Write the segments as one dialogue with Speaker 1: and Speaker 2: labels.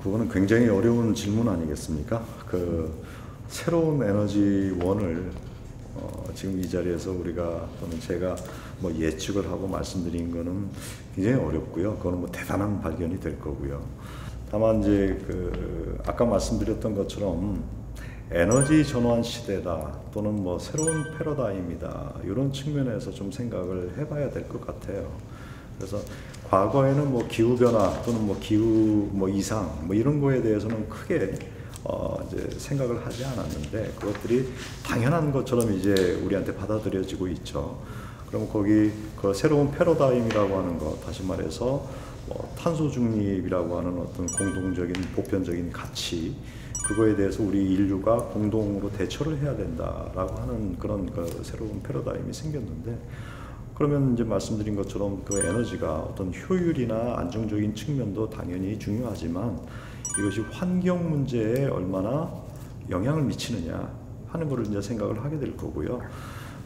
Speaker 1: 그거는 굉장히 어려운 질문 아니겠습니까? 그 새로운 에너지원을 지금 이 자리에서 우리가 또는 제가 뭐 예측을 하고 말씀드린 거는 굉장히 어렵고요. 그거는 뭐 대단한 발견이 될 거고요. 다만 이제 아까 말씀드렸던 것처럼 에너지 전환 시대다 또는 뭐 새로운 패러다임이다 이런 측면에서 좀 생각을 해봐야 될 것 같아요. 그래서 과거에는 뭐 기후 변화 또는 뭐 기후 뭐 이상 뭐 이런 거에 대해서는 크게 이제 생각을 하지 않았는데 그것들이 당연한 것처럼 이제 우리한테 받아들여지고 있죠. 그럼 거기 그 새로운 패러다임이라고 하는 거, 다시 말해서 탄소 중립이라고 하는 어떤 공동적인 보편적인 가치, 그거에 대해서 우리 인류가 공동으로 대처를 해야 된다라고 하는 그런 새로운 패러다임이 생겼는데, 그러면 이제 말씀드린 것처럼 그 에너지가 어떤 효율이나 안정적인 측면도 당연히 중요하지만 이것이 환경 문제에 얼마나 영향을 미치느냐 하는 것을 이제 생각을 하게 될 거고요.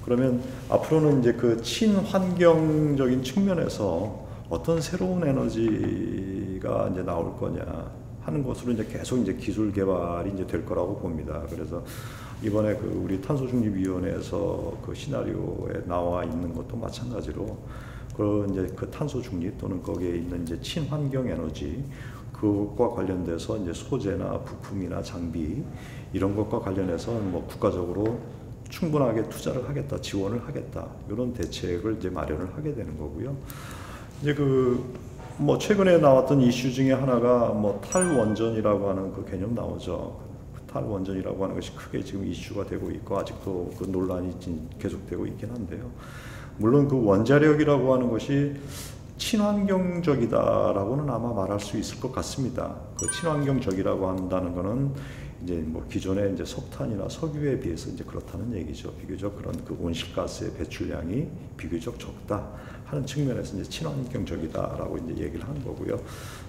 Speaker 1: 그러면 앞으로는 이제 그 친환경적인 측면에서 어떤 새로운 에너지가 이제 나올 거냐 하는 것으로 이제 계속 이제 기술 개발이 이제 될 거라고 봅니다. 그래서 이번에 우리 탄소중립위원회에서 그 시나리오에 나와 있는 것도 마찬가지로 이제 그 탄소 중립 또는 거기에 있는 이제 친환경 에너지 그것과 관련돼서 이제 소재나 부품이나 장비 이런 것과 관련해서 뭐 국가적으로 충분하게 투자를 하겠다, 지원을 하겠다 이런 대책을 이제 마련을 하게 되는 거고요. 이제 뭐 최근에 나왔던 이슈 중에 하나가 뭐 탈원전이라고 하는 그 개념 나오죠. 탈원전이라고 하는 것이 크게 지금 이슈가 되고 있고 아직도 그 논란이 계속되고 있긴 한데요. 물론 그 원자력이라고 하는 것이 친환경적이다라고는 아마 말할 수 있을 것 같습니다. 그 친환경적이라고 한다는 거는 이제 뭐 기존의 이제 석탄이나 석유에 비해서 이제 그렇다는 얘기죠. 비교적 그런 그 온실가스의 배출량이 비교적 적다 하는 측면에서 이제 친환경적이다라고 이제 얘기를 하는 거고요.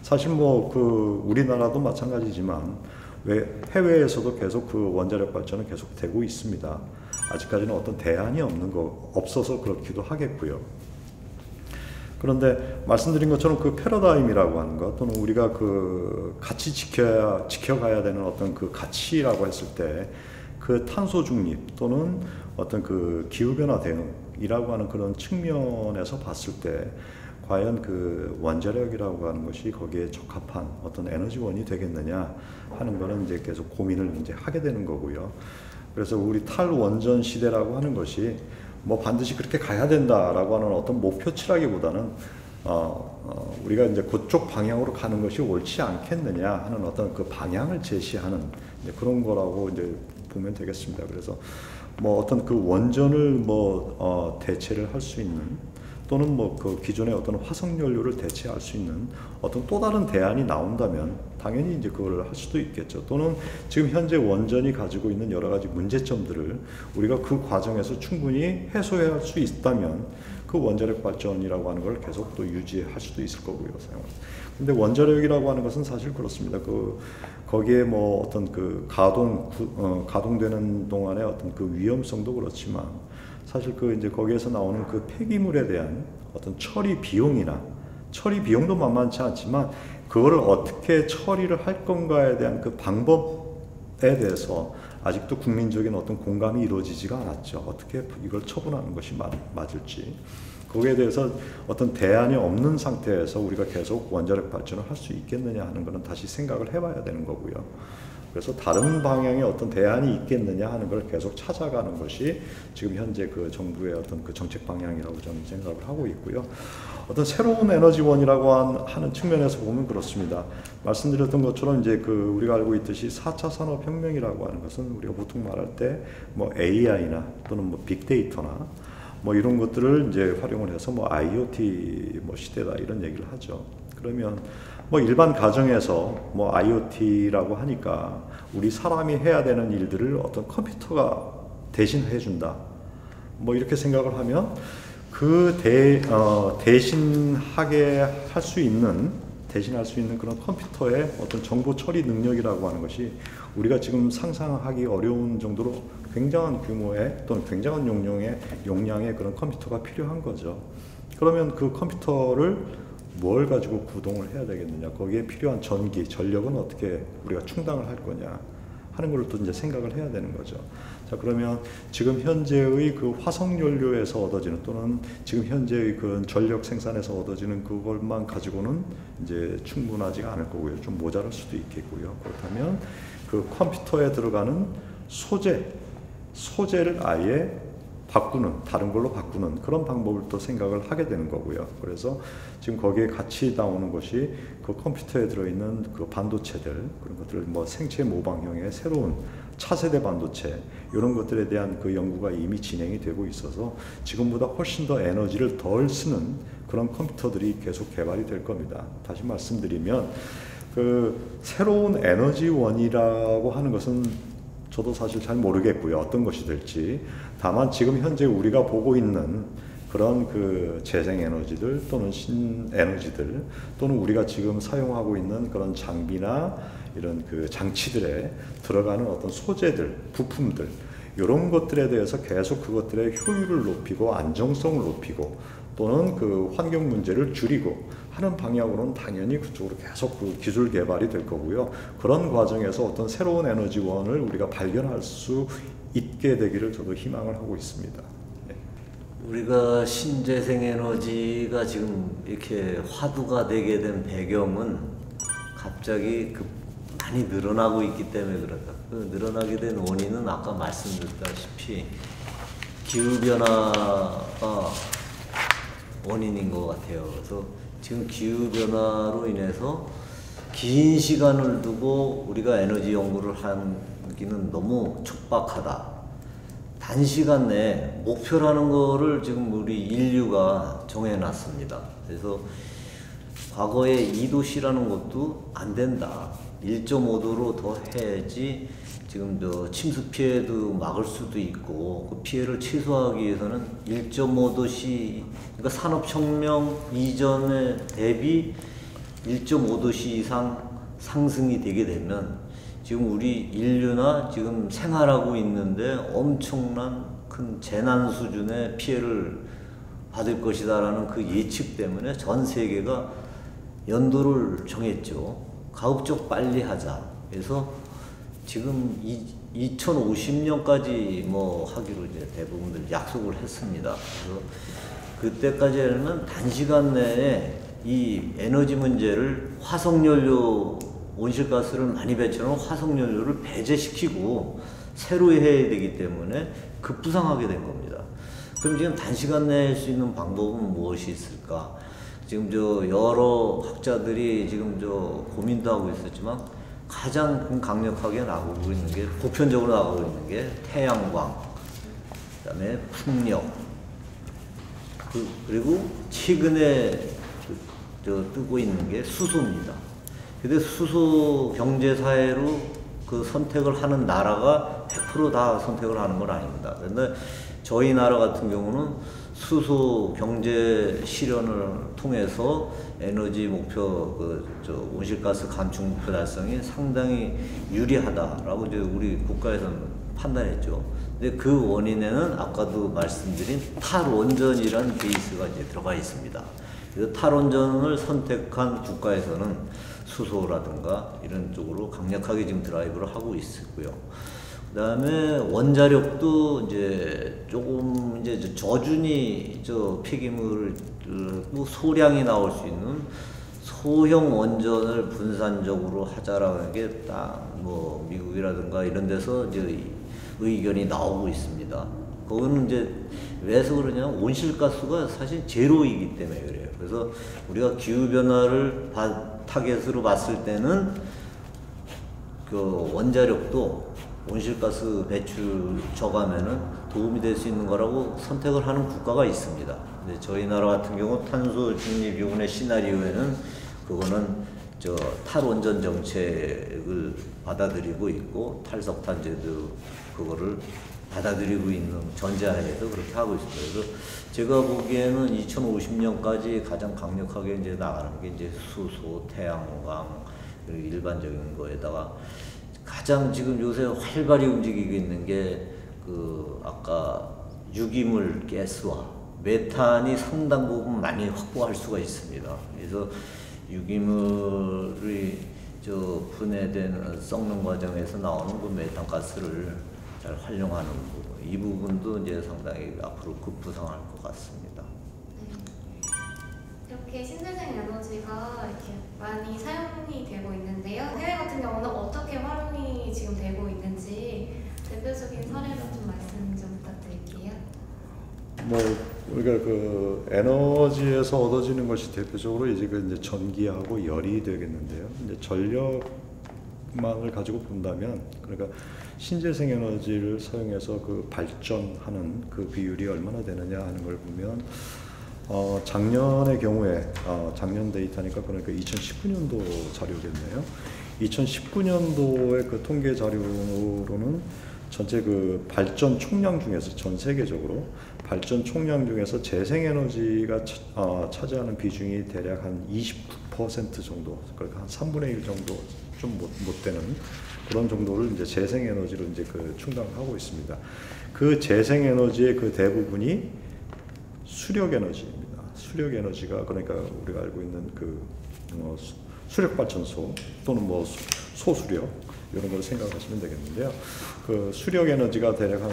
Speaker 1: 사실 뭐 우리나라도 마찬가지지만 왜 해외에서도 계속 그 원자력 발전은 계속 되고 있습니다. 아직까지는 어떤 대안이 없어서 그렇기도 하겠고요. 그런데 말씀드린 것처럼 그 패러다임이라고 하는 것 또는 우리가 같이 지켜가야 되는 어떤 그 가치라고 했을 때 그 탄소 중립 또는 어떤 그 기후변화 대응이라고 하는 그런 측면에서 봤을 때 과연 그 원자력이라고 하는 것이 거기에 적합한 어떤 에너지원이 되겠느냐 하는 거는 이제 계속 고민을 이제 하게 되는 거고요. 그래서 우리 탈원전 시대라고 하는 것이 뭐 반드시 그렇게 가야 된다라고 하는 어떤 목표치라기보다는 우리가 이제 그쪽 방향으로 가는 것이 옳지 않겠느냐 하는 어떤 그 방향을 제시하는 이제 그런 거라고 이제 보면 되겠습니다. 그래서 뭐 어떤 그 원전을 대체를 할 수 있는 또는 뭐 그 기존의 어떤 화석 연료를 대체할 수 있는 어떤 또 다른 대안이 나온다면 당연히 이제 그걸 할 수도 있겠죠. 또는 지금 현재 원전이 가지고 있는 여러 가지 문제점들을 우리가 그 과정에서 충분히 해소할 수 있다면 그 원자력 발전이라고 하는 걸 계속 또 유지할 수도 있을 거고요. 근데 원자력이라고 하는 것은 사실 그렇습니다. 거기에 뭐 어떤 가동되는 동안의 어떤 그 위험성도 그렇지만 사실 이제 거기에서 나오는 그 폐기물에 대한 어떤 처리 비용도 만만치 않지만 그거를 어떻게 처리를 할 건가에 대한 그 방법에 대해서 아직도 국민적인 어떤 공감이 이루어지지가 않았죠. 어떻게 이걸 처분하는 것이 맞을지. 거기에 대해서 어떤 대안이 없는 상태에서 우리가 계속 원자력 발전을 할 수 있겠느냐 하는 것은 다시 생각을 해봐야 되는 거고요. 그래서 다른 방향의 어떤 대안이 있겠느냐 하는 걸 계속 찾아가는 것이 지금 현재 그 정부의 어떤 그 정책 방향이라고 저는 생각을 하고 있고요. 어떤 새로운 에너지원이라고 하는 측면에서 보면 그렇습니다. 말씀드렸던 것처럼 이제 우리가 알고 있듯이 4차 산업혁명이라고 하는 것은 우리가 보통 말할 때 뭐 AI나 또는 뭐 빅데이터나 뭐 이런 것들을 이제 활용을 해서 뭐 IoT 시대다 이런 얘기를 하죠. 그러면 뭐 일반 가정에서 뭐 IoT라고 하니까 우리 사람이 해야 되는 일들을 어떤 컴퓨터가 대신해 준다. 뭐 이렇게 생각을 하면 대신할 수 있는 그런 컴퓨터의 어떤 정보 처리 능력이라고 하는 것이 우리가 지금 상상하기 어려운 정도로 굉장한 규모의 또는 굉장한 용량의 그런 컴퓨터가 필요한 거죠. 그러면 그 컴퓨터를 뭘 가지고 구동을 해야 되겠느냐, 거기에 필요한 전기, 전력은 어떻게 우리가 충당을 할 거냐 하는 걸 또 이제 생각을 해야 되는 거죠. 자, 그러면 지금 현재의 그 화석연료에서 얻어지는, 또는 지금 현재의 그 전력 생산에서 얻어지는 그것만 가지고는 이제 충분하지가 않을 거고요. 좀 모자랄 수도 있겠고요. 그렇다면 그 컴퓨터에 들어가는 소재를 아예 바꾸는, 다른 걸로 바꾸는 그런 방법을 또 생각을 하게 되는 거고요. 그래서 지금 거기에 같이 나오는 것이 그 컴퓨터에 들어있는 그 반도체들, 그런 것들을 뭐 생체 모방형의 새로운 차세대 반도체, 이런 것들에 대한 그 연구가 이미 진행이 되고 있어서 지금보다 훨씬 더 에너지를 덜 쓰는 그런 컴퓨터들이 계속 개발이 될 겁니다. 다시 말씀드리면 그 새로운 에너지원이라고 하는 것은 저도 사실 잘 모르겠고요. 어떤 것이 될지. 다만 지금 현재 우리가 보고 있는 그런 그 재생에너지들 또는 신에너지들, 또는 우리가 지금 사용하고 있는 그런 장비나 이런 그 장치들에 들어가는 어떤 소재들, 부품들, 이런 것들에 대해서 계속 그것들의 효율을 높이고 안정성을 높이고 또는 그 환경 문제를 줄이고 하는 방향으로는 당연히 그쪽으로 계속 그 기술 개발이 될 거고요. 그런 과정에서 어떤 새로운 에너지원을 우리가 발견할 수 있게 되기를 저도 희망을 하고 있습니다. 네.
Speaker 2: 우리가 신재생 에너지가 지금 이렇게 화두가 되게 된 배경은 갑자기 많이 늘어나고 있기 때문에 그렇다. 그 늘어나게 된 원인은 아까 말씀드렸다시피 기후변화가 원인인 것 같아요. 그래서 지금 기후변화로 인해서 긴 시간을 두고 우리가 에너지 연구를 하기는 너무 촉박하다. 단시간 내에 목표라는 거를 지금 우리 인류가 정해놨습니다. 그래서 과거에 2도씨라는 것도 안 된다. 1.5도로 더 해야지 지금 침수 피해도 막을 수도 있고, 그 피해를 최소화하기 위해서는 1.5도씨, 그러니까 산업혁명 이전에 대비 1.5도씨 이상 상승이 되게 되면 지금 우리 인류나 지금 생활하고 있는데 엄청난 큰 재난 수준의 피해를 받을 것이다라는 그 예측 때문에 전 세계가 연도를 정했죠. 가급적 빨리 하자. 그래서 지금 2050년까지 뭐 하기로 이제 대부분들 약속을 했습니다. 그래서 그때까지는 단시간 내에 이 에너지 문제를 화석연료, 온실가스를 많이 배출하는 화석연료를 배제시키고 새로 해야 되기 때문에 급부상하게 된 겁니다. 그럼 지금 단시간 내에 할 수 있는 방법은 무엇이 있을까? 지금 여러 학자들이 지금 고민도 하고 있었지만 가장 강력하게 나오고 있는 게, 보편적으로 나오고 있는 게 태양광, 그다음에 풍력, 그리고 최근에 뜨고 있는 게 수소입니다. 근데 수소 경제 사회로 그 선택을 하는 나라가 100% 선택을 하는 건 아닙니다. 그런데 저희 나라 같은 경우는 수소 경제 실현을 통해서 에너지 목표, 온실가스 감축 목표 달성이 상당히 유리하다라고 이제 우리 국가에서는 판단했죠. 근데 그 원인에는 아까도 말씀드린 탈원전이라는 베이스가 이제 들어가 있습니다. 그래서 탈원전을 선택한 국가에서는 수소라든가 이런 쪽으로 강력하게 지금 드라이브를 하고 있고요. 그 다음에 원자력도 이제 조금 이제 저준위 폐기물 소량이 나올 수 있는 소형 원전을 분산적으로 하자라는 게 딱 뭐 미국이라든가 이런 데서 이제 의견이 나오고 있습니다. 그거는 이제 왜서 그러냐면 온실가스가 사실 제로이기 때문에 그래요. 그래서 우리가 기후변화를 타겟으로 봤을 때는 그 원자력도 온실가스 배출 저감에는 도움이 될 수 있는 거라고 선택을 하는 국가가 있습니다. 근데 저희 나라 같은 경우 탄소 중립 유은의 시나리오에는 그거는 탈원전 정책을 받아들이고 있고 탈석탄제도 그거를 받아들이고 있는 전제하에서 그렇게 하고 있습니다. 그래서 제가 보기에는 2050년까지 가장 강력하게 이제 나가는 게 이제 수소, 태양광, 그리고 일반적인 거에다가 가장 지금 요새 활발히 움직이고 있는 게 아까 유기물 가스화, 메탄이 상당 부분 많이 확보할 수가 있습니다. 그래서 유기물이 분해된 썩는 과정에서 나오는 그 메탄 가스를 잘 활용하는 부분, 이 부분도 이제 상당히 앞으로 급부상할 것 같습니다.
Speaker 3: 이렇게 신재생 에너지가 이렇게 많이 사용이 되고 있는데요. 해외 같은 경우는 어떻게 활용이 지금 되고 있는지 대표적인 사례로 좀 말씀 좀 부탁드릴게요.
Speaker 1: 뭐 우리가 그 에너지에서 얻어지는 것이 대표적으로 이제 전기하고 열이 되겠는데요. 이제 전력망을 가지고 본다면, 그러니까 신재생 에너지를 사용해서 그 발전하는 그 비율이 얼마나 되느냐 하는 걸 보면, 작년의 경우에 작년 데이터니까 그러니까 2019년도 자료겠네요. 2019년도의 그 통계 자료로는 전체 그 발전 총량 중에서 전 세계적으로 발전 총량 중에서 재생에너지가 차지하는 비중이 대략 한 29% 정도, 그러니까 한 3분의 1 정도 좀 못 되는 그런 정도를 이제 재생에너지로 이제 그 충당하고 있습니다. 그 재생에너지의 그 대부분이 수력에너지입니다. 수력에너지가 그러니까 우리가 알고 있는 그 수력발전소 또는 뭐 소수력 이런 걸 생각하시면 되겠는데요. 그 수력 에너지가 대략 한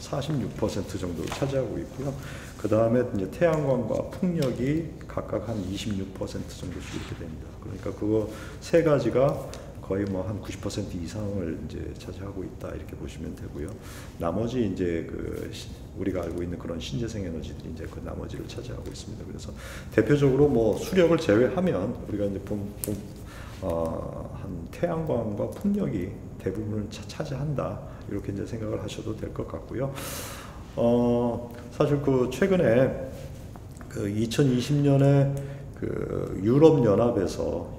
Speaker 1: 46% 정도를 차지하고 있고요. 그 다음에 이제 태양광과 풍력이 각각 한 26% 정도씩 이렇게 됩니다. 그러니까 그거 세 가지가 거의 뭐 한 90% 이상을 이제 차지하고 있다 이렇게 보시면 되고요. 나머지 이제 그 우리가 알고 있는 그런 신재생 에너지들이 이제 그 나머지를 차지하고 있습니다. 그래서 대표적으로 뭐 수력을 제외하면 우리가 이제 한 태양광과 풍력이 대부분을 차지한다 이렇게 이제 생각을 하셔도 될 것 같고요. 사실 그 최근에 그 2020년에 그 유럽 연합에서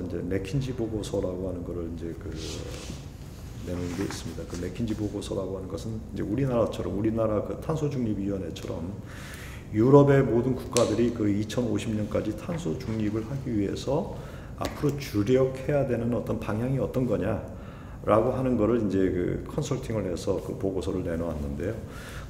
Speaker 1: 이제 맥킨지 보고서라고 하는 거를 이제 그 내놓은 게 있습니다. 그 맥킨지 보고서라고 하는 것은 이제 우리나라 그 탄소 중립 위원회처럼 유럽의 모든 국가들이 그 2050년까지 탄소 중립을 하기 위해서 앞으로 주력해야 되는 어떤 방향이 어떤 거냐라고 하는 거를 이제 그 컨설팅을 해서 그 보고서를 내놓았는데요.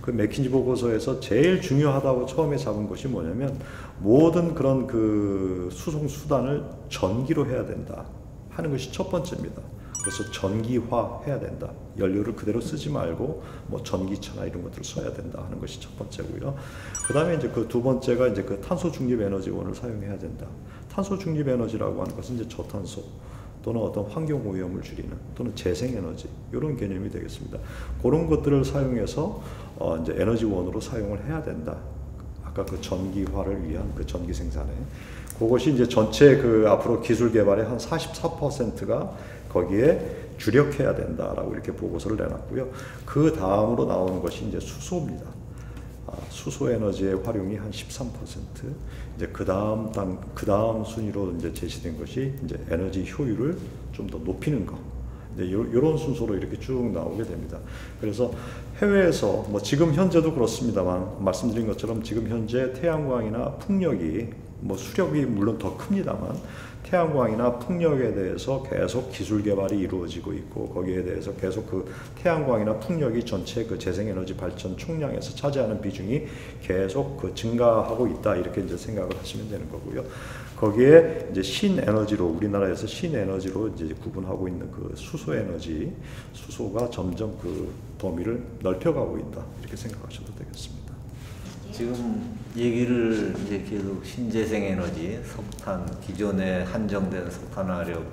Speaker 1: 그 맥킨지 보고서에서 제일 중요하다고 처음에 잡은 것이 뭐냐면 모든 그런 그 수송 수단을 전기로 해야 된다 하는 것이 첫 번째입니다. 그래서 전기화해야 된다. 연료를 그대로 쓰지 말고 뭐 전기차나 이런 것들을 써야 된다 하는 것이 첫 번째고요. 그다음에 이제 그 두 번째가 이제 그 탄소 중립 에너지원을 사용해야 된다. 탄소 중립 에너지라고 하는 것은 이제 저탄소 또는 어떤 환경 오염을 줄이는 또는 재생 에너지 이런 개념이 되겠습니다. 그런 것들을 사용해서 이제 에너지원으로 사용을 해야 된다. 아까 그 전기화를 위한 그 전기 생산에 그것이 이제 전체 그 앞으로 기술 개발의 한 44%가 거기에 주력해야 된다라고 이렇게 보고서를 내놨고요. 그 다음으로 나오는 것이 이제 수소입니다. 수소 에너지의 활용이 한 13%. 이제 그 다음 순위로 이제 제시된 것이 이제 에너지 효율을 좀 더 높이는 거. 이제 이런 순서로 이렇게 쭉 나오게 됩니다. 그래서 해외에서 뭐 지금 현재도 그렇습니다만 말씀드린 것처럼 지금 현재 태양광이나 풍력이 뭐 수력이 물론 더 큽니다만 태양광이나 풍력에 대해서 계속 기술 개발이 이루어지고 있고 거기에 대해서 계속 그 태양광이나 풍력이 전체 그 재생에너지 발전 총량에서 차지하는 비중이 계속 그 증가하고 있다 이렇게 이제 생각을 하시면 되는 거고요. 거기에 이제 신에너지로 우리나라에서 신에너지로 이제 구분하고 있는 그 수소가 점점 그 범위를 넓혀가고 있다 이렇게 생각하셔도 되겠습니다.
Speaker 2: 지금 얘기를 이제 계속 신재생 에너지, 석탄, 기존에 한정된 석탄화력,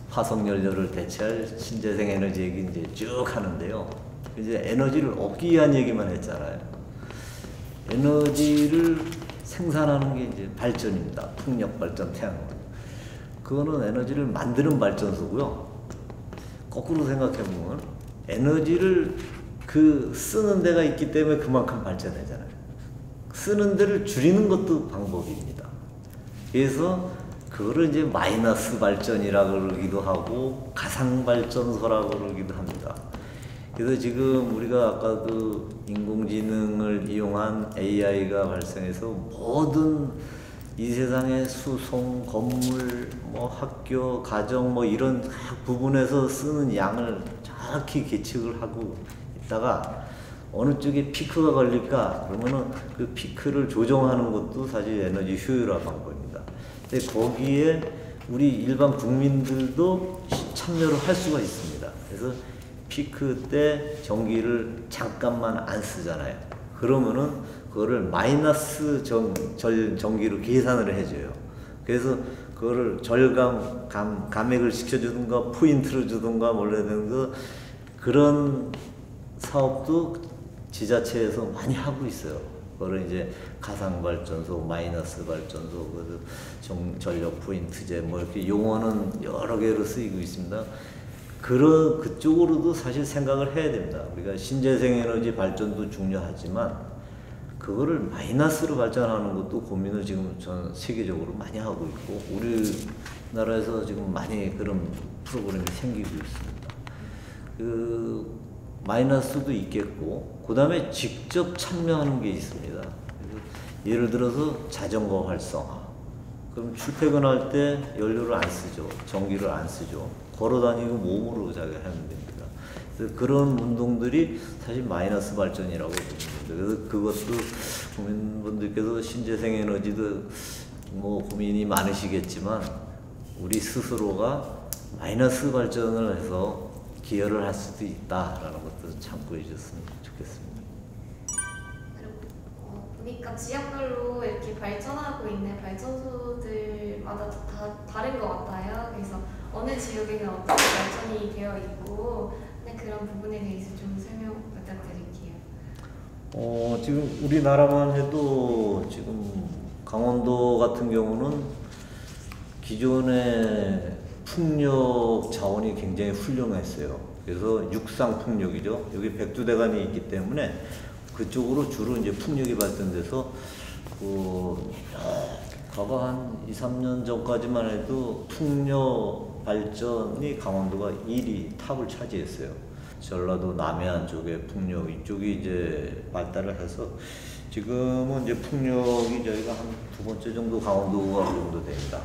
Speaker 2: 화석 연료를 대체할 신재생 에너지 얘기 이제 쭉 하는데요. 이제 에너지를 얻기 위한 얘기만 했잖아요. 에너지를 생산하는 게 이제 발전입니다. 풍력 발전, 태양광. 그거는 에너지를 만드는 발전소고요. 거꾸로 생각해 보면 에너지를 그 쓰는 데가 있기 때문에 그만큼 발전하잖아요. 쓰는 데를 줄이는 것도 방법입니다. 그래서 그거를 이제 마이너스 발전이라고 그러기도 하고 가상 발전소라고 그러기도 합니다. 그래서 지금 우리가 아까 그 인공지능을 이용한 AI가 발생해서 모든 이 세상의 수송, 건물, 뭐 학교, 가정 뭐 이런 부분에서 쓰는 양을 정확히 계측을 하고 있다가 어느 쪽에 피크가 걸릴까? 그러면은 그 피크를 조정하는 것도 사실 에너지 효율화 방법입니다. 근데 거기에 우리 일반 국민들도 참여를 할 수가 있습니다. 그래서 피크 때 전기를 잠깐만 안 쓰잖아요. 그러면은 그거를 마이너스 전기로 계산을 해줘요. 그래서 그거를 감액을 시켜주든가 포인트를 주든가 몰라야 되는 거 그런 사업도 지자체에서 많이 하고 있어요. 그거를 이제 가상발전소, 마이너스 발전소, 전력 포인트제 뭐 이렇게 용어는 여러 개로 쓰이고 있습니다. 그쪽으로도 사실 생각을 해야 됩니다. 우리가 신재생 에너지 발전도 중요하지만 그거를 마이너스로 발전하는 것도 고민을 지금 전 세계적으로 많이 하고 있고 우리나라에서 지금 많이 그런 프로그램이 생기고 있습니다. 그 마이너스도 있겠고 그 다음에 직접 참여하는 게 있습니다. 예를 들어서 자전거 활성화. 그럼 출퇴근할 때 연료를 안 쓰죠. 전기를 안 쓰죠. 걸어다니고 몸으로 자기가 하면 됩니다. 그래서 그런 운동들이 사실 마이너스 발전이라고 봅니다. 그래서 그것도 국민분들께서 신재생 에너지도 뭐 고민이 많으시겠지만 우리 스스로가 마이너스 발전을 해서 기여를 할 수도 있다라는 것도 참고해 주셨으면 좋겠습니다.
Speaker 3: 보니까 지역별로 이렇게 발전하고 있는 발전소들마다 다 다른 것 같아요. 그래서 어느 지역에는 어떻게 발전이 되어 있고 그런 부분에 대해서 좀 설명 부탁드릴게요.
Speaker 2: 지금 우리나라만 해도 지금 강원도 같은 경우는 기존의 풍력 자원이 굉장히 훌륭했어요. 그래서 육상 풍력이죠. 여기 백두대간이 있기 때문에 그쪽으로 주로 이제 풍력이 발전돼서 과거 한 2, 3년 전까지만 해도 풍력 발전이 강원도가 1위 탑을 차지했어요. 전라도 남해안 쪽에 풍력 이쪽이 이제 발달을 해서 지금은 이제 풍력이 저희가 한 두 번째 정도 강원도가 그 정도 됩니다.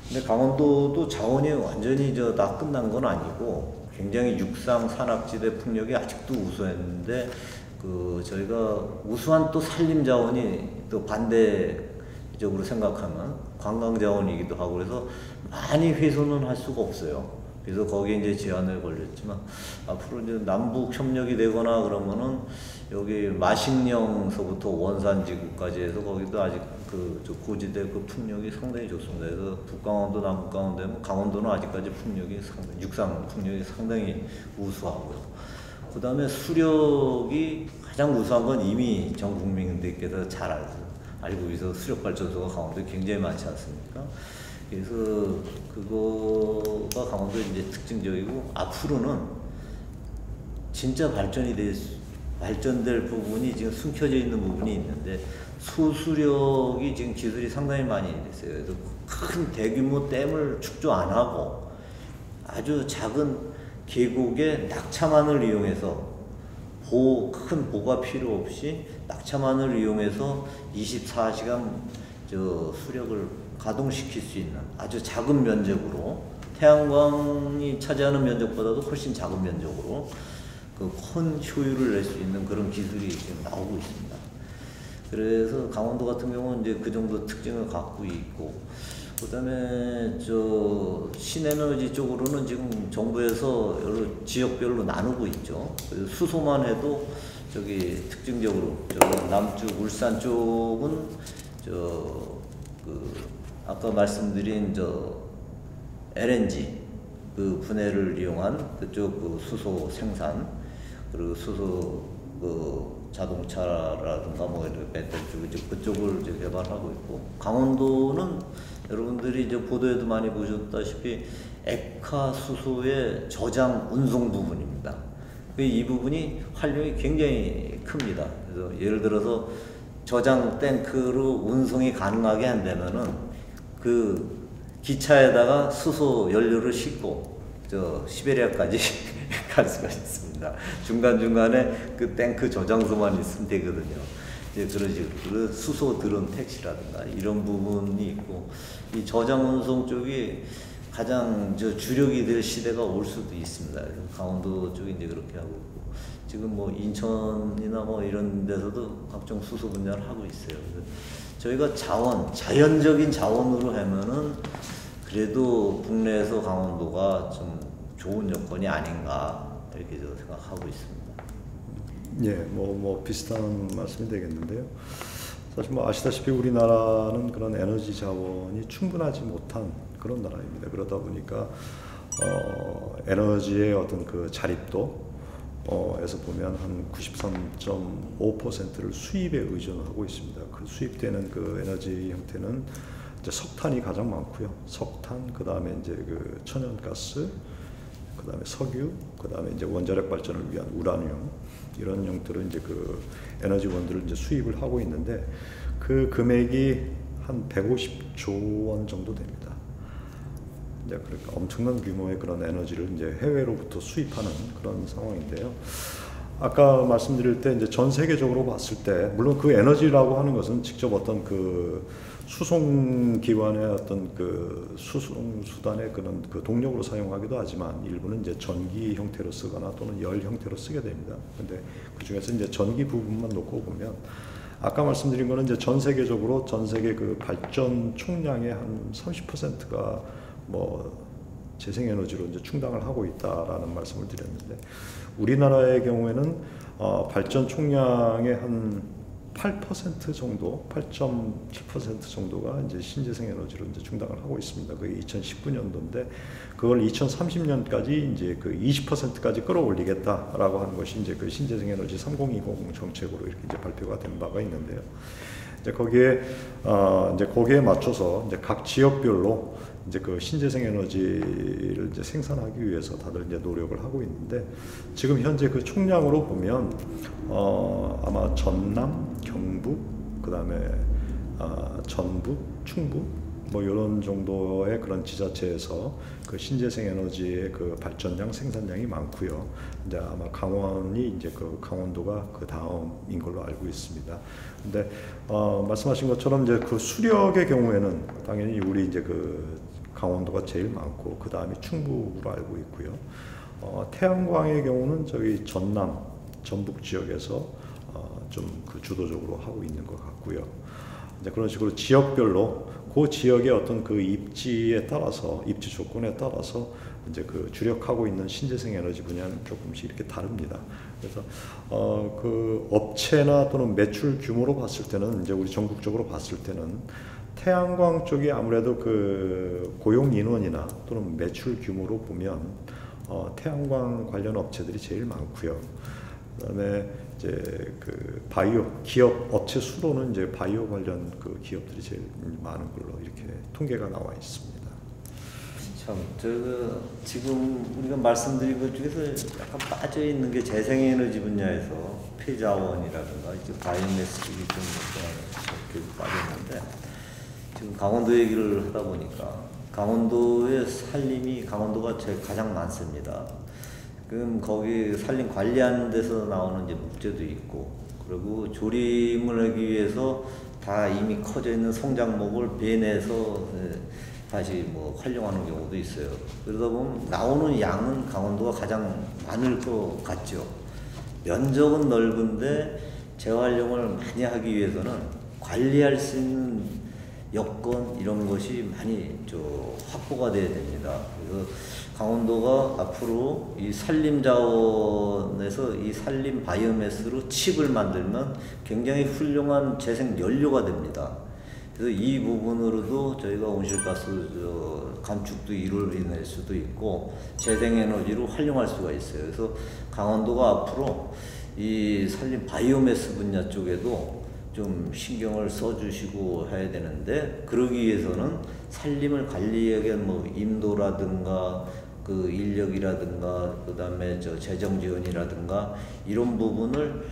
Speaker 2: 근데 강원도도 자원이 완전히 다 끝난 건 아니고 굉장히 육상 산악지대 풍력이 아직도 우수했는데 저희가 우수한 또 산림 자원이 또 반대적으로 생각하면 관광 자원이기도 하고 그래서 많이 훼손은 할 수가 없어요. 그래서 거기에 이제 제한을 걸렸지만 앞으로 이제 남북 협력이 되거나 그러면은 여기 마식령서부터 원산지구까지 해서 거기도 아직 저 고지대 풍력이 상당히 좋습니다. 그래서 북강원도, 남북강원도, 강원도는 아직까지 풍력이 육상 풍력이 상당히 우수하고요. 그 다음에 수력이 가장 우수한 건 이미 전 국민들께서 잘 알고 계셔서 수력발전소가 강원도에 굉장히 많지 않습니까? 그래서 그거가 강원도의 이제 특징적이고 앞으로는 진짜 발전될 부분이 지금 숨겨져 있는 부분이 있는데 소수력이 지금 기술이 상당히 많이 됐어요. 그래서 큰 대규모 댐을 축조 안 하고 아주 작은 계곡에 낙차만을 이용해서 큰 보가 필요 없이 낙차만을 이용해서 24시간 수력을 가동시킬 수 있는 아주 작은 면적으로 태양광이 차지하는 면적보다도 훨씬 작은 면적으로 큰 효율을 낼 수 있는 그런 기술이 지금 나오고 있습니다. 그래서 강원도 같은 경우는 이제 그 정도 특징을 갖고 있고, 그 다음에 신에너지 쪽으로는 지금 정부에서 여러 지역별로 나누고 있죠. 수소만 해도 특징적으로 남쪽 울산 쪽은 아까 말씀드린 LNG 분해를 이용한 그쪽 수소 생산, 그리고 수소 자동차라든가 배터리 쪽 그쪽을 이제 개발하고 있고, 강원도는 여러분들이 이제 보도에도 많이 보셨다시피 액화 수소의 저장 운송 부분입니다. 이 부분이 활용이 굉장히 큽니다. 그래서 예를 들어서 저장 탱크로 운송이 가능하게 한다면은 기차에다가 수소 연료를 싣고 시베리아까지 갈 수가 있습니다. 중간중간에 탱크 저장소만 있으면 되거든요. 이제 그런 식으로 수소 드론 택시라든가 이런 부분이 있고, 이 저장 운송 쪽이 가장 주력이 될 시대가 올 수도 있습니다. 강원도 쪽이 이제 그렇게 하고 있고, 지금 뭐 인천이나 뭐 이런 데서도 각종 수소 분야를 하고 있어요. 저희가 자연적인 자원으로 하면은 그래도 국내에서 강원도가 좀 좋은 여건이 아닌가 이렇게 저 생각하고 있습니다.
Speaker 1: 예, 뭐 비슷한 말씀이 되겠는데요. 사실 뭐 아시다시피 우리나라는 그런 에너지 자원이 충분하지 못한 그런 나라입니다. 그러다 보니까 에너지의 어떤 그 자립도 에서 보면 한 93.5%를 수입에 의존하고 있습니다. 그 수입되는 그 에너지 형태는 이제 석탄이 가장 많고요. 석탄, 그 다음에 이제 그 천연가스, 그 다음에 석유, 그 다음에 이제 원자력 발전을 위한 우라늄, 이런 형태로 이제 그 에너지원들을 이제 수입을 하고 있는데, 그 금액이 한 150조 원 정도 됩니다. 이제 그러니까 엄청난 규모의 그런 에너지를 이제 해외로부터 수입하는 그런 상황인데요. 아까 말씀드릴 때 이제 전 세계적으로 봤을 때, 물론 그 에너지라고 하는 것은 직접 어떤 그 수송 기관의 어떤 그 수송 수단의 그런 그 동력으로 사용하기도 하지만, 일부는 이제 전기 형태로 쓰거나 또는 열 형태로 쓰게 됩니다. 근데 그 중에서 이제 전기 부분만 놓고 보면, 아까 말씀드린 거는 이제 전 세계적으로 전 세계 그 발전 총량의 한 30%가 뭐 재생에너지로 이제 충당을 하고 있다라는 말씀을 드렸는데, 우리나라의 경우에는 발전 총량의 한 8% 정도, 8.7% 정도가 이제 신재생 에너지로 이제 충당을 하고 있습니다. 그게 2019년도인데, 그걸 2030년까지 이제 그 20%까지 끌어올리겠다라고 하는 것이 이제 그 신재생 에너지 3020 정책으로 이렇게 이제 발표가 된 바가 있는데요. 이제 거기에 맞춰서 이제 각 지역별로 이제 그 신재생 에너지를 이제 생산하기 위해서 다들 이제 노력을 하고 있는데, 지금 현재 그 총량으로 보면 아마 전남, 경북, 그다음에 전북, 충북 뭐 이런 정도의 그런 지자체에서 그 신재생 에너지의 그 발전량, 생산량이 많고요. 이제 아마 강원이 이제 그 강원도가 그 다음인 걸로 알고 있습니다. 근데 말씀하신 것처럼 이제 그 수력의 경우에는 당연히 우리 이제 그 강원도가 제일 많고, 그 다음이 충북으로 알고 있고요. 태양광의 경우는 저기 전남, 전북 지역에서 좀 그 주도적으로 하고 있는 것 같고요. 이제 그런 식으로 지역별로 그 지역의 어떤 그 입지에 따라서, 입지 조건에 따라서 이제 그 주력하고 있는 신재생 에너지 분야는 조금씩 이렇게 다릅니다. 그래서 그 업체나 또는 매출 규모로 봤을 때는, 이제 우리 전국적으로 봤을 때는 태양광 쪽이 아무래도 그 고용 인원이나 또는 매출 규모로 보면 태양광 관련 업체들이 제일 많고요. 그다음에 이제 그 바이오 기업 업체 수로는 이제 바이오 관련 그 기업들이 제일 많은 걸로 이렇게 통계가 나와 있습니다.
Speaker 2: 참, 지금 우리가 말씀드린 것 중에서 약간 빠져 있는 게 재생에너지 분야에서 폐자원이라든가 이제 바이오매스 쪽이 좀 빠졌는데, 지금 강원도 얘기를 하다 보니까 강원도의 산림이, 강원도가 가장 많습니다. 그럼 거기 산림 관리하는 데서 나오는 이제 목재도 있고, 그리고 조림을 하기 위해서 다 이미 커져 있는 성장목을 베내서 다시 뭐 활용하는 경우도 있어요. 그러다 보면 나오는 양은 강원도가 가장 많을 것 같죠. 면적은 넓은데 재활용을 많이 하기 위해서는 관리할 수 있는 여건 이런 것이 많이 확보가 돼야 됩니다. 그래서 강원도가 앞으로 이 산림 자원에서 이 산림 바이오매스로 칩을 만들면 굉장히 훌륭한 재생 연료가 됩니다. 그래서 이 부분으로도 저희가 온실가스 감축도 이룰어낼 수도 있고 재생에너지로 활용할 수가 있어요. 그래서 강원도가 앞으로 이 산림 바이오매스 분야 쪽에도 좀 신경을 써주시고 해야 되는데, 그러기 위해서는 산림을 관리하기 위한 뭐 인도라든가 그 인력이라든가 그다음에 재정 지원이라든가 이런 부분을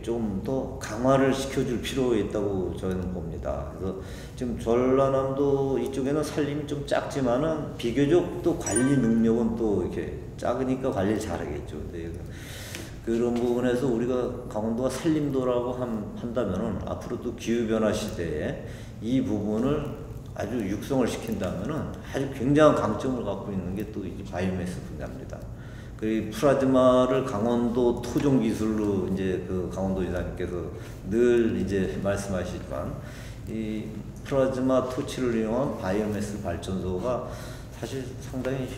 Speaker 2: 좀 더 강화를 시켜줄 필요가 있다고 저는 봅니다. 그래서 지금 전라남도 이쪽에는 산림이 좀 작지만은 비교적 또 관리 능력은 또 이렇게 작으니까 관리를 잘하겠죠. 근데 그런 부분에서 우리가 강원도가 산림도라고 한다면은 앞으로 또 기후변화 시대에 이 부분을 아주 육성을 시킨다면은 아주 굉장한 강점을 갖고 있는 게 또 이제 바이오매스 분야입니다. 그 플라즈마를 강원도 토종 기술로 이제 그 강원도 이사님께서 늘 이제 말씀하시지만 이 플라즈마 토치를 이용한 바이오매스 발전소가 사실 상당히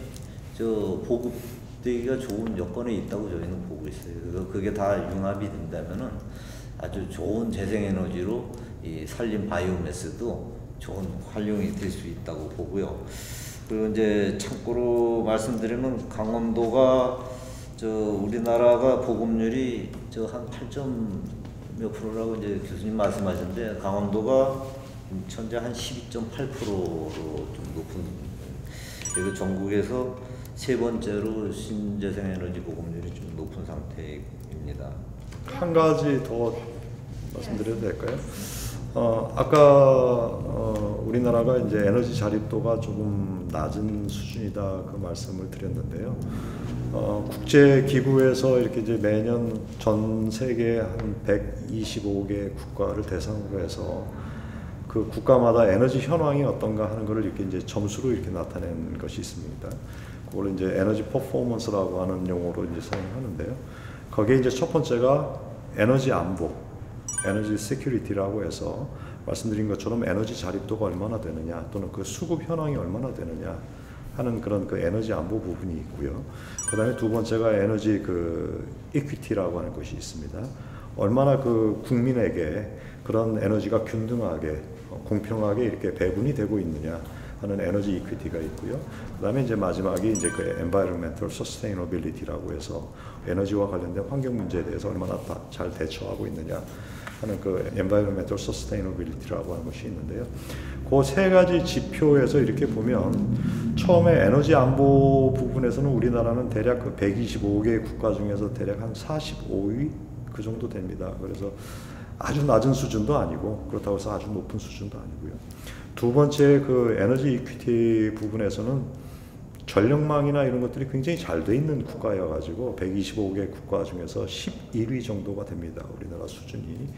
Speaker 2: 보급되기가 좋은 여건에 있다고 저희는 보고 있어요. 그래서 그게 다 융합이 된다면은 아주 좋은 재생에너지로 이 산림 바이오매스도 좋은 활용이 될 수 있다고 보고요. 그리고 이제 참고로 말씀드리면 강원도가 우리나라가 보급률이 한 8점 몇 프로라고 이제 교수님 말씀하셨는데 강원도가 현재 한 12.8%로 좀 높은, 그래서 전국에서 세 번째로 신재생에너지 보급률이 좀 높은 상태입니다.
Speaker 1: 한 가지 더 말씀드려도 될까요? 아까 우리나라가 이제 에너지 자립도가 조금 낮은 수준이다 그 말씀을 드렸는데요. 국제 기구에서 이렇게 이제 매년 전 세계 한 125개 국가를 대상으로 해서 그 국가마다 에너지 현황이 어떤가 하는 것을 이렇게 이제 점수로 이렇게 나타낸 것이 있습니다. 그걸 이제 에너지 퍼포먼스라고 하는 용어로 이제 사용하는데요. 거기에 이제 첫 번째가 에너지 안보, 에너지 세큐리티라고 해서 말씀드린 것처럼 에너지 자립도가 얼마나 되느냐 또는 그 수급 현황이 얼마나 되느냐 하는 그런 그 에너지 안보 부분이 있고요. 그 다음에 두 번째가 에너지 그 이퀴티라고 하는 것이 있습니다. 얼마나 그 국민에게 그런 에너지가 균등하게 공평하게 이렇게 배분이 되고 있느냐 하는 에너지 이퀴티가 있고요. 그 다음에 이제 마지막이 이제 그 environmental sustainability라고 해서 에너지와 관련된 환경 문제에 대해서 얼마나 잘 대처하고 있느냐 하는 그 environmental sustainability라고 하는 것이 있는데요. 그 세 가지 지표에서 이렇게 보면 처음에 에너지 안보 부분에서는 우리나라는 대략 그 125개 국가 중에서 대략 한 45위 그 정도 됩니다. 그래서 아주 낮은 수준도 아니고 그렇다고 해서 아주 높은 수준도 아니고요. 두 번째 그 에너지 이퀴티 부분에서는 전력망이나 이런 것들이 굉장히 잘 돼 있는 국가여가지고 125개 국가 중에서 11위 정도가 됩니다. 우리나라 수준이.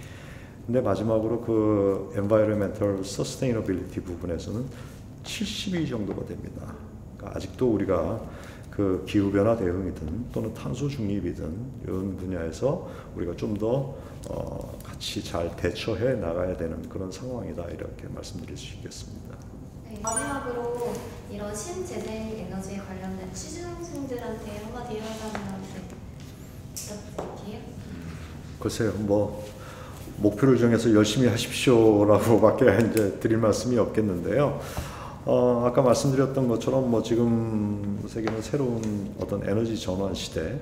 Speaker 1: 근데 마지막으로 그 environmental sustainability 부분에서는 70위 정도가 됩니다. 그러니까 아직도 우리가 그 기후변화 대응이든 또는 탄소 중립이든 이런 분야에서 우리가 좀 더 같이 잘 대처해 나가야 되는 그런 상황이다 이렇게 말씀드릴 수 있겠습니다.
Speaker 3: 네, 마지막으로 이런 신재생 에너지에 관련된 취준생들한테 한마디 하자면 부탁드릴게요.
Speaker 1: 글쎄요, 뭐 목표를 정해서 열심히 하십시오라고밖에 이제 드릴 말씀이 없겠는데요. 아까 말씀드렸던 것처럼 뭐 지금 세계는 새로운 어떤 에너지 전환 시대,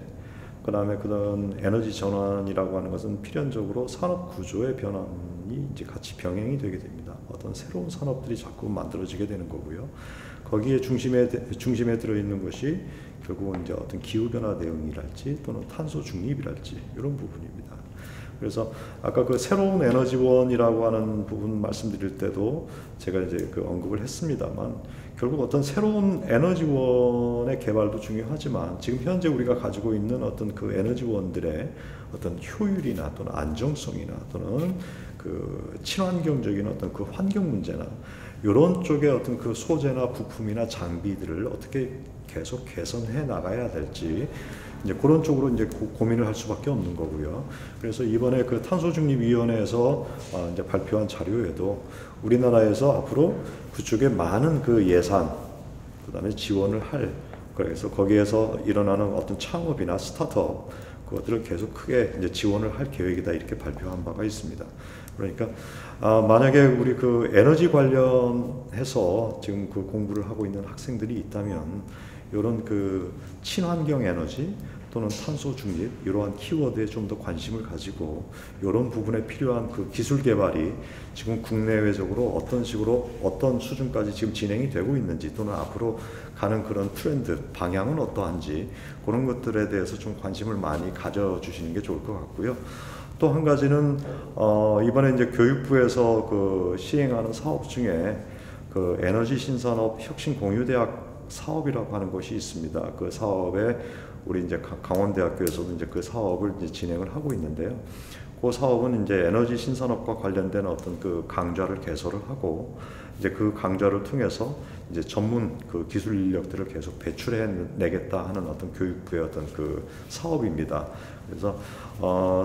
Speaker 1: 그다음에 그런 에너지 전환이라고 하는 것은 필연적으로 산업 구조의 변환이 이제 같이 병행이 되게 됩니다. 어떤 새로운 산업들이 자꾸 만들어지게 되는 거고요. 거기에 중심에 들어 있는 것이 결국은 이제 어떤 기후 변화 대응이랄지 또는 탄소 중립이랄지 이런 부분입니다. 그래서 아까 그 새로운 에너지원이라고 하는 부분 말씀드릴 때도 제가 이제 그 언급을 했습니다만 결국 어떤 새로운 에너지원의 개발도 중요하지만 지금 현재 우리가 가지고 있는 어떤 그 에너지원들의 어떤 효율이나 또는 안정성이나 또는 그 친환경적인 어떤 그 환경 문제나 이런 쪽의 어떤 그 소재나 부품이나 장비들을 어떻게 계속 개선해 나가야 될지 이제 그런 쪽으로 이제 고민을 할 수밖에 없는 거고요. 그래서 이번에 그 탄소중립위원회에서 이제 발표한 자료에도 우리나라에서 앞으로 그쪽에 많은 그 예산, 그다음에 지원을 할, 그래서 거기에서 일어나는 어떤 창업이나 스타트업 그것들을 계속 크게 이제 지원을 할 계획이다 이렇게 발표한 바가 있습니다. 그러니까 만약에 우리 그 에너지 관련해서 지금 그 공부를 하고 있는 학생들이 있다면 이런 그 친환경 에너지 또는 탄소 중립 이러한 키워드에 좀 더 관심을 가지고 이런 부분에 필요한 그 기술 개발이 지금 국내외적으로 어떤 식으로 어떤 수준까지 지금 진행이 되고 있는지 또는 앞으로 가는 그런 트렌드 방향은 어떠한지 그런 것들에 대해서 좀 관심을 많이 가져주시는 게 좋을 것 같고요. 또 한 가지는 이번에 이제 교육부에서 그 시행하는 사업 중에 그 에너지 신산업 혁신 공유대학 사업이라고 하는 것이 있습니다. 그 사업에 우리 이제 강원대학교에서도 이제 그 사업을 이제 진행을 하고 있는데요. 그 사업은 이제 에너지 신산업과 관련된 어떤 그 강좌를 개설을 하고 이제 그 강좌를 통해서 이제 전문 그 기술 인력들을 계속 배출해 내겠다 하는 어떤 교육부의 어떤 그 사업입니다. 그래서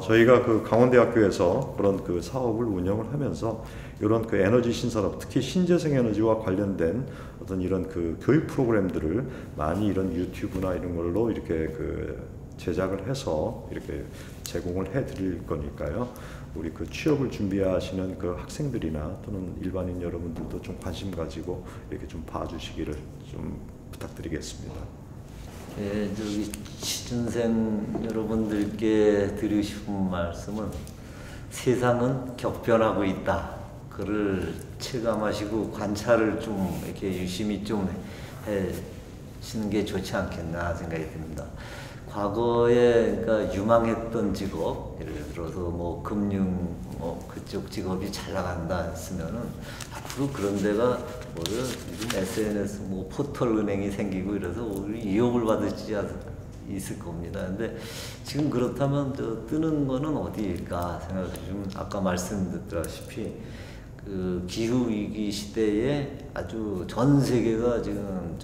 Speaker 1: 저희가 그 강원대학교에서 그런 그 사업을 운영을 하면서 이런 그 에너지 신산업, 특히 신재생 에너지와 관련된 어떤 이런 그 교육 프로그램들을 많이 이런 유튜브나 이런 걸로 이렇게 그 제작을 해서 이렇게 제공을 해 드릴 거니까요. 우리 그 취업을 준비하시는 그 학생들이나 또는 일반인 여러분들도 좀 관심 가지고 이렇게 좀 봐주시기를 좀 부탁드리겠습니다.
Speaker 2: 예, 저기 취준생 여러분들께 드리고 싶은 말씀은 세상은 격변하고 있다. 그를 체감하시고 관찰을 좀 이렇게 유심히 좀 해시는 게 좋지 않겠나 생각이 듭니다. 과거에 그러니까 유망했던 직업, 예를 들어서 뭐 금융 그쪽 직업이 잘 나간다 했으면은 앞으로 그런 데가 뭐를 요즘 SNS 뭐 포털 은행이 생기고 이래서 우리 유혹을 받을지 있을 겁니다. 근데 지금 그렇다면 뜨는 거는 어디일까 생각하시면 아까 말씀드렸다시피 그 기후 위기 시대에 아주 전 세계가 지금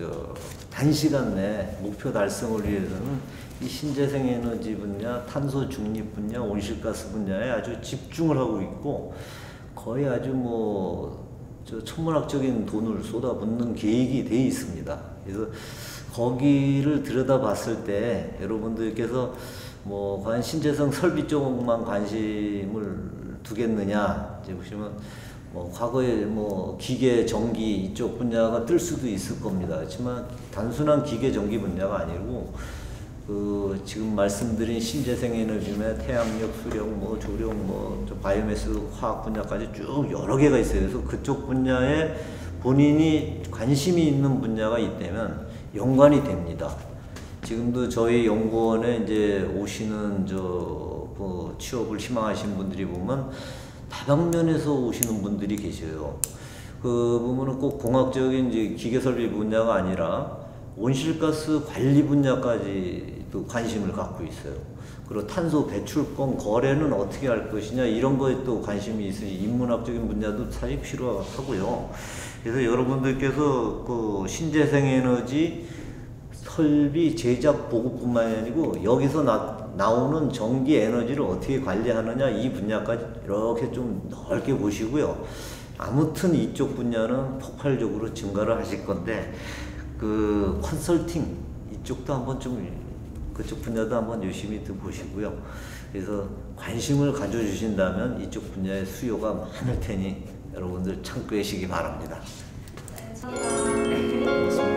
Speaker 2: 단시간 내에 목표 달성을 위해서는 이 신재생 에너지 분야, 탄소 중립 분야, 온실가스 분야에 아주 집중을 하고 있고 거의 아주 천문학적인 돈을 쏟아붓는 계획이 돼 있습니다. 그래서 거기를 들여다봤을 때 여러분들께서 과연 신재생 설비 쪽만 관심을 두겠느냐 이제 보시면 과거에 기계 전기 이쪽 분야가 뜰 수도 있을 겁니다. 그렇지만 단순한 기계 전기 분야가 아니고 지금 말씀드린 신재생 에너지나 태양력, 수력, 조력, 바이오매스 화학 분야까지 쭉 여러 개가 있어요. 그래서 그쪽 분야에 본인이 관심이 있는 분야가 있다면 연관이 됩니다. 지금도 저희 연구원에 이제 오시는 취업을 희망하시는 분들이 보면 다방면에서 오시는 분들이 계셔요. 그 부분은 꼭 공학적인 이제 기계설비 분야가 아니라 온실가스 관리 분야까지 또 관심을 갖고 있어요. 그리고 탄소 배출권 거래는 어떻게 할 것이냐 이런 거에 또 관심이 있으니 인문학적인 분야도 사실 필요하고요. 그래서 여러분들께서 그 신재생 에너지 설비 제작 보급뿐만이 아니고 여기서 나오는 전기 에너지를 어떻게 관리하느냐 이 분야까지 이렇게 좀 넓게 보시고요. 아무튼 이쪽 분야는 폭발적으로 증가를 하실 건데 그 컨설팅 이쪽도 한번 그쪽 분야도 한번 열심히 또 보시고요. 그래서 관심을 가져주신다면 이쪽 분야의 수요가 많을 테니 여러분들 참고하시기 바랍니다.
Speaker 3: 네, 감사합니다.
Speaker 2: 고맙습니다.